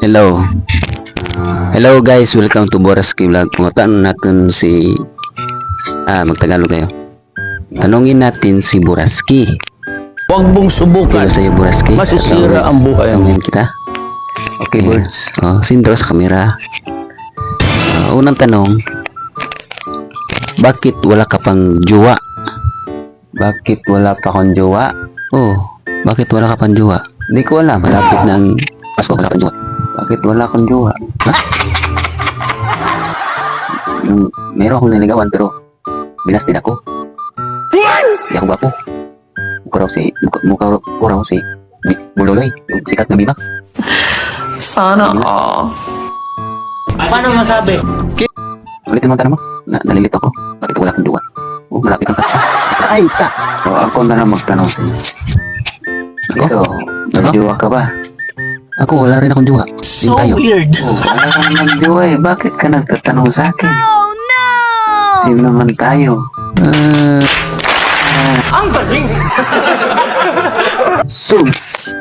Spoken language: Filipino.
Hello. Hello guys, welcome to Boraski Vlog. Pungutan natin si magtagalog kayo. Tanungin natin si Boraski. Huwag mong subukan. Sino sa'yo Boraski? Masisira ang buhay mo. Tanungin kita. Okay, Boraski. Sindro sa kamera. Unang tanong. Bakit wala ka pang jowa? Bakit wala pa kang jowa? Bakit wala ka pang jowa? Hindi ko alam. Malapit na ang Pasko, wala kang jowa. Bakit wala kang jowa? Ha? Meron akong niligawan pero binas din ako. Hindi ako gwapo. Mukha ko raw si Buloy, yung sikat na Bimax. Sana all. Paano masabi? Ulitin mo ang tanong mo. Nalilito ako. Bakit wala kang jowa? Malapit ang Pasko. Ay, ta! Ako na lang magtanong sa iyo. Ito, may jowa ka ba? Ako, wala rin akong jowa. So tayo. weird. Wala ka naman jowa eh. Bakit ka nagtatanong sa akin? Oh no! Sino naman tayo? Ang galing! Sus!